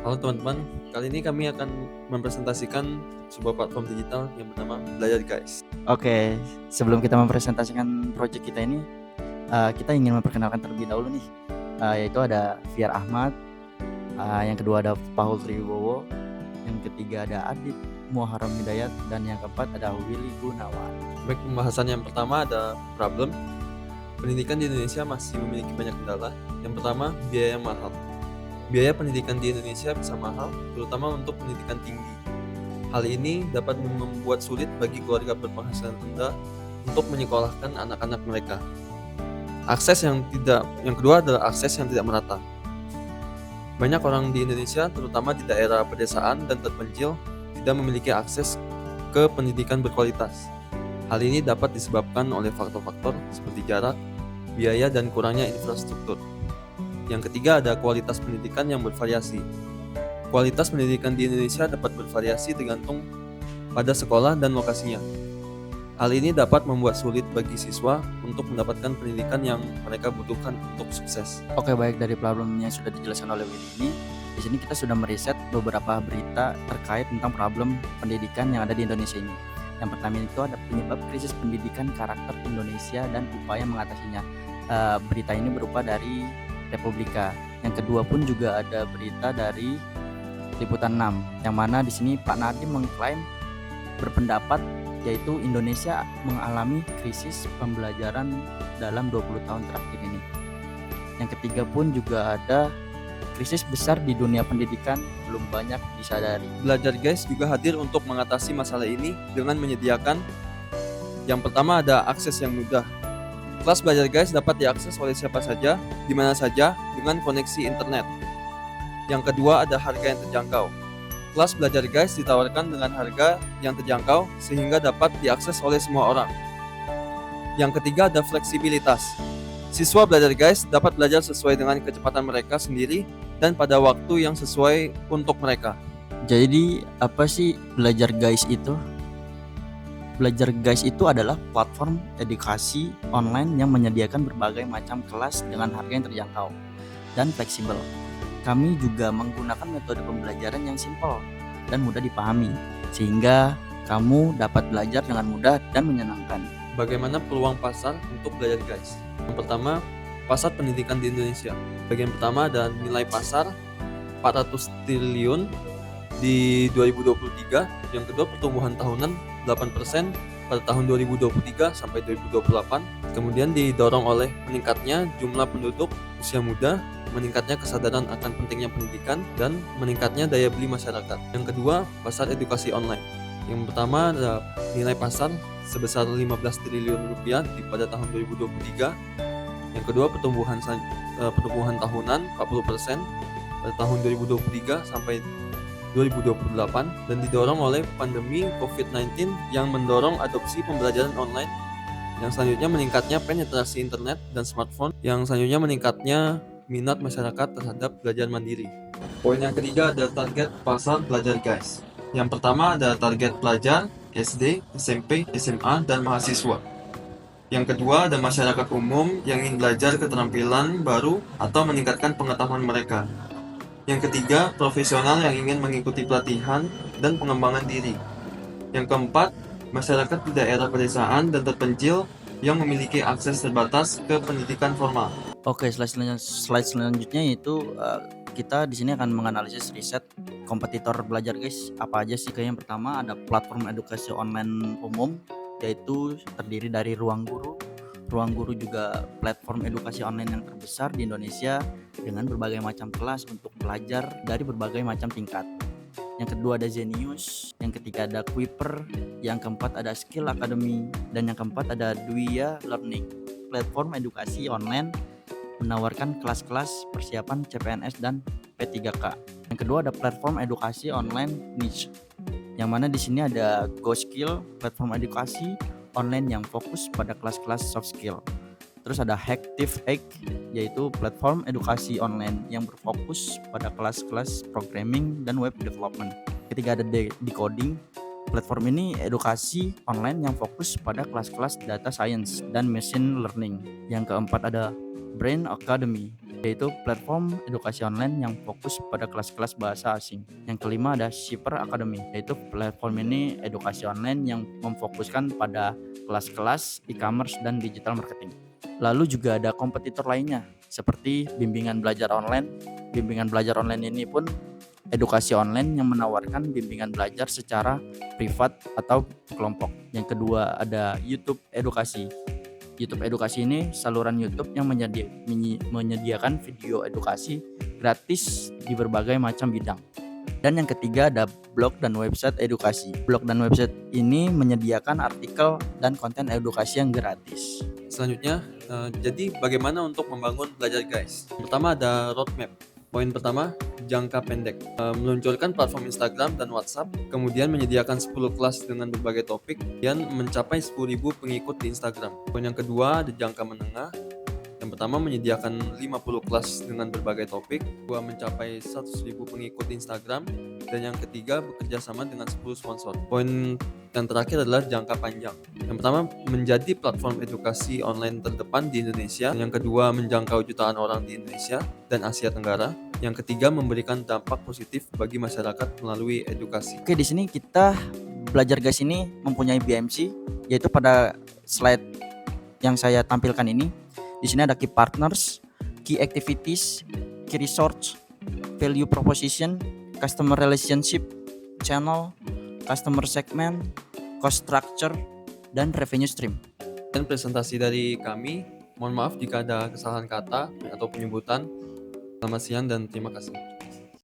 Halo teman-teman, kali ini kami akan mempresentasikan sebuah platform digital yang bernama Belajar Guys. Oke, sebelum kita mempresentasikan proyek kita ini, kita ingin memperkenalkan terlebih dahulu nih, yaitu ada Fiar Ahmad, yang kedua ada Paul Triwibowo, yang ketiga ada Adit Muharram Hidayat, dan yang keempat ada Willy Gunawan. Baik, pembahasan yang pertama ada problem. Pendidikan di Indonesia masih memiliki banyak kendala. Yang pertama, biaya yang mahal. Biaya pendidikan di Indonesia bisa mahal, terutama untuk pendidikan tinggi. Hal ini dapat membuat sulit bagi keluarga berpenghasilan rendah untuk menyekolahkan anak-anak mereka. Yang kedua adalah akses yang tidak merata. Banyak orang di Indonesia, terutama di daerah pedesaan dan terpencil, tidak memiliki akses ke pendidikan berkualitas. Hal ini dapat disebabkan oleh faktor-faktor seperti jarak, biaya, dan kurangnya infrastruktur. Yang ketiga ada kualitas pendidikan yang bervariasi. Kualitas pendidikan di Indonesia dapat bervariasi tergantung pada sekolah dan lokasinya. Hal ini dapat membuat sulit bagi siswa untuk mendapatkan pendidikan yang mereka butuhkan untuk sukses. Oke, baik, dari problem yang sudah dijelaskan oleh Willy ini, di sini kita sudah meriset beberapa berita terkait tentang problem pendidikan yang ada di Indonesia ini. Yang pertama itu ada penyebab krisis pendidikan karakter Indonesia dan upaya mengatasinya. Berita ini berupa dari Republika. Yang kedua pun juga ada berita dari Liputan 6, yang mana di sini Pak Nadiem mengklaim berpendapat yaitu Indonesia mengalami krisis pembelajaran dalam 20 tahun terakhir ini. Yang ketiga pun juga ada krisis besar di dunia pendidikan belum banyak disadari. Belajar Guys juga hadir untuk mengatasi masalah ini dengan menyediakan yang pertama ada akses yang mudah. Kelas Belajar Guys dapat diakses oleh siapa saja, di mana saja, dengan koneksi internet. Yang kedua ada harga yang terjangkau. Kelas Belajar Guys ditawarkan dengan harga yang terjangkau sehingga dapat diakses oleh semua orang. Yang ketiga ada fleksibilitas. Siswa Belajar Guys dapat belajar sesuai dengan kecepatan mereka sendiri dan pada waktu yang sesuai untuk mereka. Jadi apa sih Belajar Guys itu? Belajar Guys itu adalah platform edukasi online yang menyediakan berbagai macam kelas dengan harga yang terjangkau dan fleksibel. Kami juga menggunakan metode pembelajaran yang simpel dan mudah dipahami, sehingga kamu dapat belajar dengan mudah dan menyenangkan. Bagaimana peluang pasar untuk Belajar Guys? Yang pertama, pasar pendidikan di Indonesia. Bagian pertama ada nilai pasar 400 triliun di 2023. Yang kedua, pertumbuhan tahunan 8% pada tahun 2023 sampai 2028. Kemudian didorong oleh meningkatnya jumlah penduduk usia muda, meningkatnya kesadaran akan pentingnya pendidikan, dan meningkatnya daya beli masyarakat. Yang kedua, pasar edukasi online. Yang pertama ada nilai pasar sebesar 15 triliun rupiah pada tahun 2023. Yang kedua, pertumbuhan tahunan 40% pada tahun 2023 sampai 2028 dan didorong oleh pandemi COVID-19 yang mendorong adopsi pembelajaran online. Yang selanjutnya meningkatnya penetrasi internet dan smartphone. Yang selanjutnya meningkatnya minat masyarakat terhadap belajar mandiri. Poin yang ketiga ada target pasar Belajar Guys. Yang pertama ada target pelajar SD, SMP, SMA, dan mahasiswa. Yang kedua ada masyarakat umum yang ingin belajar keterampilan baru atau meningkatkan pengetahuan mereka. Yang ketiga, profesional yang ingin mengikuti pelatihan dan pengembangan diri. Yang keempat, masyarakat di daerah pedesaan dan terpencil yang memiliki akses terbatas ke pendidikan formal. Oke, slide selanjutnya yaitu kita di sini akan menganalisis riset kompetitor Belajar Guys apa aja sih. Yang pertama ada platform edukasi online umum, yaitu terdiri dari Ruang Guru. Ruang Guru juga platform edukasi online yang terbesar di Indonesia dengan berbagai macam kelas untuk belajar dari berbagai macam tingkat. Yang kedua ada Zenius, yang ketiga ada Kuiper, yang keempat ada Skill Academy, dan yang keempat ada Duia Learning, platform edukasi online menawarkan kelas-kelas persiapan CPNS dan P3K. Yang kedua ada platform edukasi online niche, yang mana di sini ada GoSkill, platform edukasi online yang fokus pada kelas-kelas soft skill. Terus ada Hacktive, yaitu platform edukasi online yang berfokus pada kelas-kelas programming dan web development. Ketiga ada Decoding, platform ini edukasi online yang fokus pada kelas-kelas data science dan machine learning. Yang keempat ada Brain Academy, yaitu platform edukasi online yang fokus pada kelas-kelas bahasa asing. Yang kelima ada Shipper Academy, yaitu platform ini edukasi online yang memfokuskan pada kelas-kelas e-commerce dan digital marketing. Lalu juga ada kompetitor lainnya seperti bimbingan belajar online. Bimbingan belajar online ini pun edukasi online yang menawarkan bimbingan belajar secara privat atau kelompok. Yang kedua ada YouTube Edukasi. YouTube Edukasi ini saluran YouTube yang menyediakan video edukasi gratis di berbagai macam bidang. Dan yang ketiga ada blog dan website edukasi. Blog dan website ini menyediakan artikel dan konten edukasi yang gratis. Selanjutnya, jadi bagaimana untuk membangun Belajar Guys? Pertama ada roadmap. Poin pertama, jangka pendek. Meluncurkan platform Instagram dan WhatsApp, kemudian menyediakan 10 kelas dengan berbagai topik, dan mencapai 10.000 pengikut di Instagram. Poin yang kedua ada jangka menengah. Yang pertama menyediakan 50 kelas dengan berbagai topik, kedua mencapai 100.000 pengikut di Instagram, dan yang ketiga bekerja sama dengan 10 sponsor. Poin yang terakhir adalah jangka panjang. Yang pertama menjadi platform edukasi online terdepan di Indonesia, yang kedua menjangkau jutaan orang di Indonesia dan Asia Tenggara, yang ketiga memberikan dampak positif bagi masyarakat melalui edukasi. Oke, di sini kita Belajar Guys ini mempunyai BMC, yaitu pada slide yang saya tampilkan ini. Di sini ada key partners, key activities, key resource, value proposition, customer relationship, channel, customer segment, cost structure, dan revenue stream. Dan presentasi dari kami, mohon maaf jika ada kesalahan kata atau penyebutan. Selamat siang dan terima kasih.